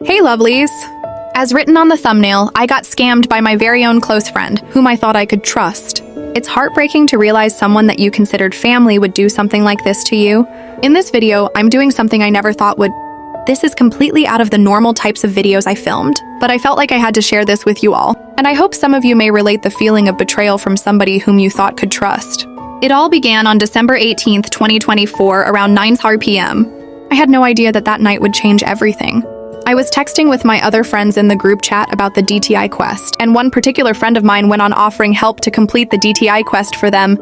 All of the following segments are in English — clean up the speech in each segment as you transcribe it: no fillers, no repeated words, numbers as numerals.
Hey lovelies! As written on the thumbnail, I got scammed by my very own close friend, whom I thought I could trust. It's heartbreaking to realize someone that you considered family would do something like this to you. In this video, I'm doing something I never thought would. This is completely out of the normal types of videos I filmed, but I felt like I had to share this with you all, and I hope some of you may relate the feeling of betrayal from somebody whom you thought could trust. It all began on December 18th, 2024, around 9:00 p.m. I had no idea that night would change everything. I was texting with my other friends in the group chat about the DTI quest, and one particular friend of mine went on offering help to complete the DTI quest for them.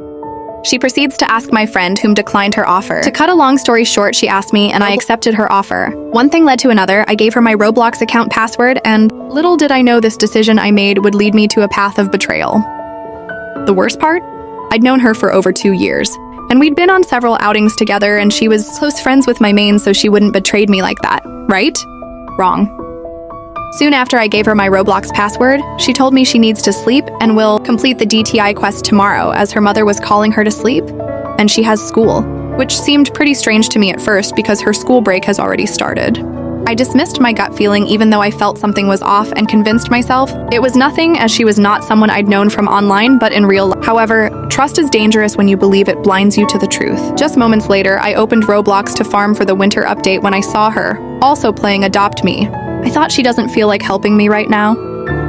She proceeds to ask my friend, whom declined her offer. To cut a long story short, she asked me, and I accepted her offer. One thing led to another. I gave her my Roblox account password, and little did I know this decision I made would lead me to a path of betrayal. The worst part? I'd known her for over 2 years, and we'd been on several outings together, and she was close friends with my main, so she wouldn't betray me like that, right? Wrong. Soon after I gave her my Roblox password, she told me she needs to sleep and will complete the DTI quest tomorrow, as her mother was calling her to sleep, and she has school, which seemed pretty strange to me at first because her school break has already started. I dismissed my gut feeling even though I felt something was off and convinced myself it was nothing, as she was not someone I'd known from online but in real life. However, trust is dangerous when you believe it blinds you to the truth. Just moments later, I opened Roblox to farm for the winter update when I saw her, also playing Adopt Me. I thought she doesn't feel like helping me right now,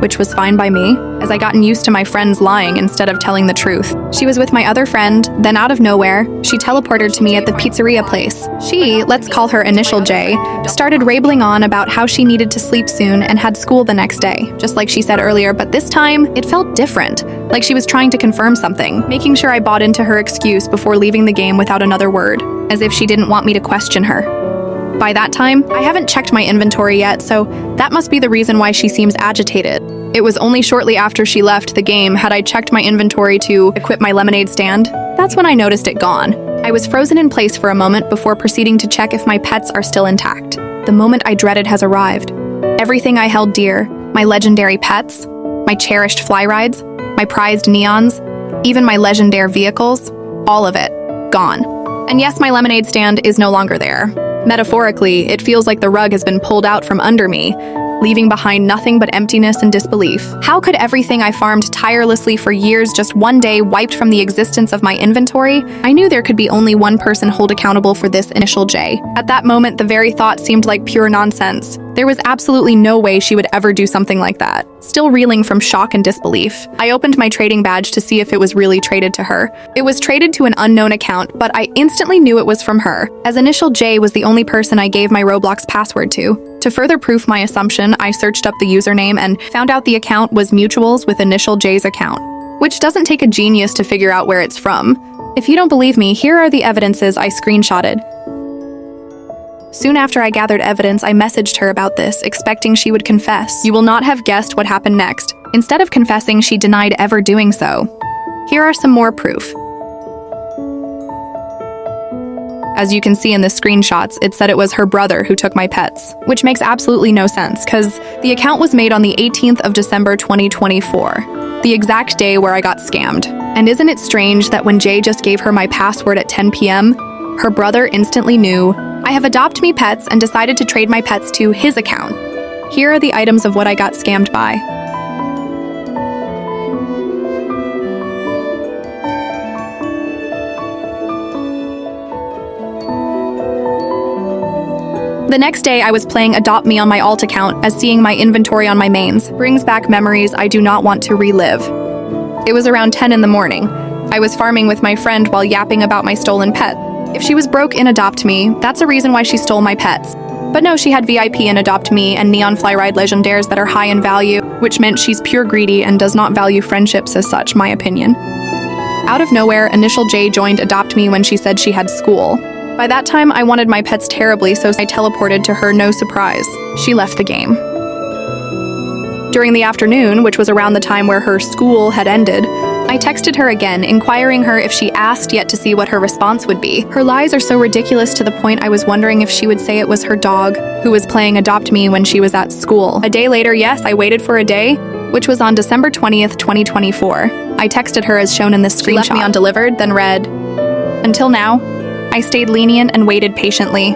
which was fine by me, as I gotten used to my friends lying instead of telling the truth. She was with my other friend, then out of nowhere, she teleported to me at the pizzeria place. She, let's call her Initial J, started rambling on about how she needed to sleep soon and had school the next day, just like she said earlier, but this time, it felt different, like she was trying to confirm something, making sure I bought into her excuse before leaving the game without another word, as if she didn't want me to question her. By that time, I haven't checked my inventory yet, so that must be the reason why she seems agitated. It was only shortly after she left the game had I checked my inventory to equip my lemonade stand. That's when I noticed it gone. I was frozen in place for a moment before proceeding to check if my pets are still intact. The moment I dreaded has arrived. Everything I held dear, my legendary pets, my cherished fly rides, my prized neons, even my legendary vehicles, all of it, gone. And yes, my lemonade stand is no longer there. Metaphorically, it feels like the rug has been pulled out from under me, leaving behind nothing but emptiness and disbelief. How could everything I farmed tirelessly for years just one day wiped from the existence of my inventory? I knew there could be only one person held accountable for this, Initial J. At that moment, the very thought seemed like pure nonsense. There was absolutely no way she would ever do something like that. Still reeling from shock and disbelief, I opened my trading badge to see if it was really traded to her. It was traded to an unknown account, but I instantly knew it was from her, as Initial J was the only person I gave my Roblox password to. To further proof my assumption, I searched up the username and found out the account was mutuals with Initial J's account, which doesn't take a genius to figure out where it's from. If you don't believe me, here are the evidences I screenshotted. Soon after I gathered evidence, I messaged her about this, expecting she would confess. You will not have guessed what happened next. Instead of confessing, she denied ever doing so. Here are some more proof. As you can see in the screenshots, it said it was her brother who took my pets, which makes absolutely no sense, because the account was made on the 18th of December 2024, the exact day where I got scammed. And isn't it strange that when Jay just gave her my password at 10 p.m., her brother instantly knew? I have Adopt Me pets and decided to trade my pets to his account. Here are the items of what I got scammed by. The next day, I was playing Adopt Me on my alt account, as seeing my inventory on my mains brings back memories I do not want to relive. It was around 10 in the morning. I was farming with my friend while yapping about my stolen pet. If she was broke in Adopt Me, that's a reason why she stole my pets. But no, she had VIP in Adopt Me and Neon Flyride Legendaires that are high in value, which meant she's pure greedy and does not value friendships as such, my opinion. Out of nowhere, Initial J joined Adopt Me when she said she had school. By that time, I wanted my pets terribly, so I teleported to her, no surprise. She left the game. During the afternoon, which was around the time where her school had ended, I texted her again, inquiring her if she asked yet to see what her response would be. Her lies are so ridiculous to the point I was wondering if she would say it was her dog, who was playing Adopt Me when she was at school. A day later, yes, I waited for a day, which was on December 20th, 2024. I texted her as shown in this screenshot. She left me undelivered, then read, "Until now, I stayed lenient and waited patiently.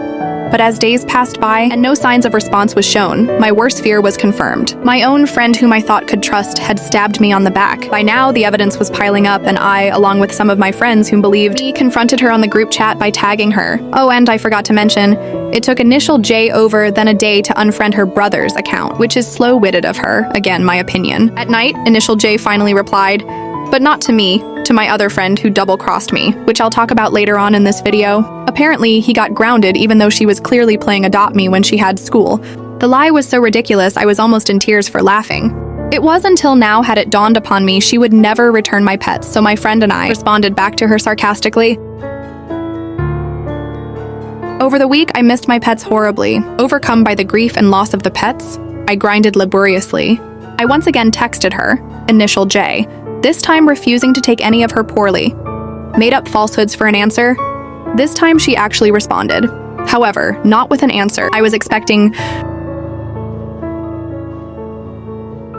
But as days passed by and no signs of response was shown, my worst fear was confirmed. My own friend whom I thought could trust had stabbed me on the back. By now, the evidence was piling up, and I, along with some of my friends whom believed me, confronted her on the group chat by tagging her. Oh, and I forgot to mention, it took initial J over then a day to unfriend her brother's account, which is slow-witted of her, again my opinion. At night, initial J finally replied, but not to me, to my other friend who double-crossed me, which I'll talk about later on in this video. Apparently, he got grounded even though she was clearly playing Adopt Me when she had school. The lie was so ridiculous I was almost in tears for laughing. It was until now had it dawned upon me she would never return my pets, so my friend and I responded back to her sarcastically. Over the week, I missed my pets horribly. Overcome by the grief and loss of the pets, I grinded laboriously. I once again texted her, initial J, this time refusing to take any of her poorly. Made up falsehoods for an answer. This time she actually responded. However, not with an answer I was expecting.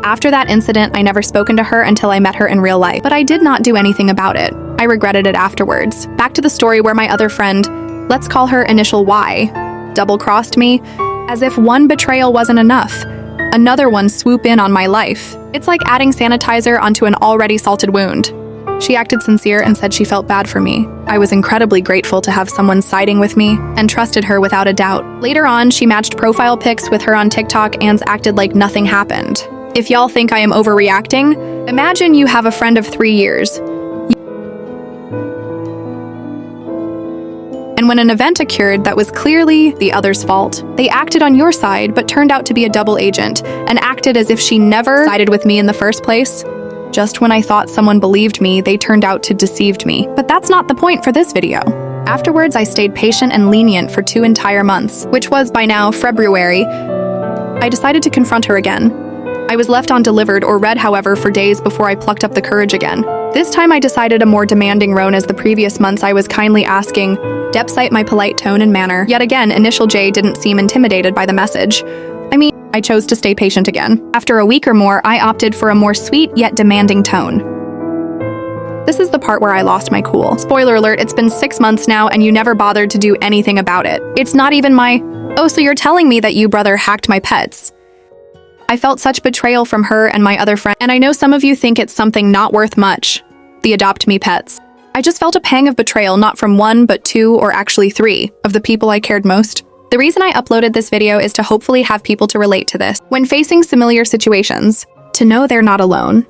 After that incident, I never spoken to her until I met her in real life, but I did not do anything about it. I regretted it afterwards. Back to the story where my other friend, let's call her initial Y, double-crossed me, as if one betrayal wasn't enough. Another one swooped in on my life. It's like adding sanitizer onto an already salted wound. She acted sincere and said she felt bad for me. I was incredibly grateful to have someone siding with me and trusted her without a doubt. Later on, she matched profile pics with her on TikTok and acted like nothing happened. If y'all think I am overreacting, imagine you have a friend of 3 years. And when an event occurred that was clearly the other's fault, they acted on your side but turned out to be a double agent and acted as if she never sided with me in the first place. Just when I thought someone believed me, they turned out to deceive me. But that's not the point for this video. Afterwards, I stayed patient and lenient for 2 entire months, which was by now February. I decided to confront her again. I was left on delivered or read, however, for days before I plucked up the courage again. This time I decided a more demanding roan as the previous months I was kindly asking, despite my polite tone and manner. Yet again, initial J didn't seem intimidated by the message. I chose to stay patient again. After a week or more, I opted for a more sweet yet demanding tone. This is the part where I lost my cool. Spoiler alert, it's been 6 months now and you never bothered to do anything about it. It's not even my, oh, so you're telling me that you brother hacked my pets. I felt such betrayal from her and my other friend, and I know some of you think it's something not worth much, the Adopt Me pets. I just felt a pang of betrayal not from 1 but 2 or actually 3 of the people I cared most. The reason I uploaded this video is to hopefully have people to relate to this when facing similar situations, to know they're not alone.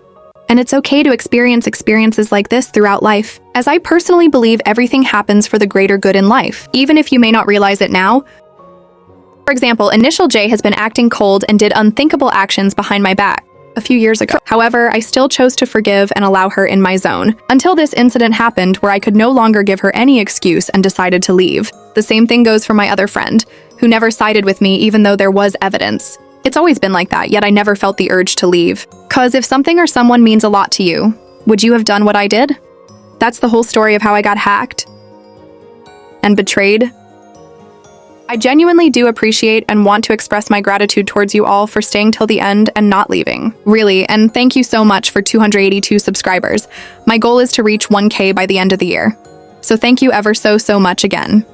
And it's okay to experience experiences like this throughout life, as I personally believe everything happens for the greater good in life, even if you may not realize it now. For example, initial J has been acting cold and did unthinkable actions behind my back a few years ago. However, I still chose to forgive and allow her in my zone, until this incident happened where I could no longer give her any excuse and decided to leave. The same thing goes for my other friend, who never sided with me even though there was evidence. It's always been like that, yet I never felt the urge to leave. 'Cause if something or someone means a lot to you, would you have done what I did? That's the whole story of how I got hacked and betrayed. I genuinely do appreciate and want to express my gratitude towards you all for staying till the end and not leaving. Really, and thank you so much for 282 subscribers. My goal is to reach 1K by the end of the year. So thank you ever so much again.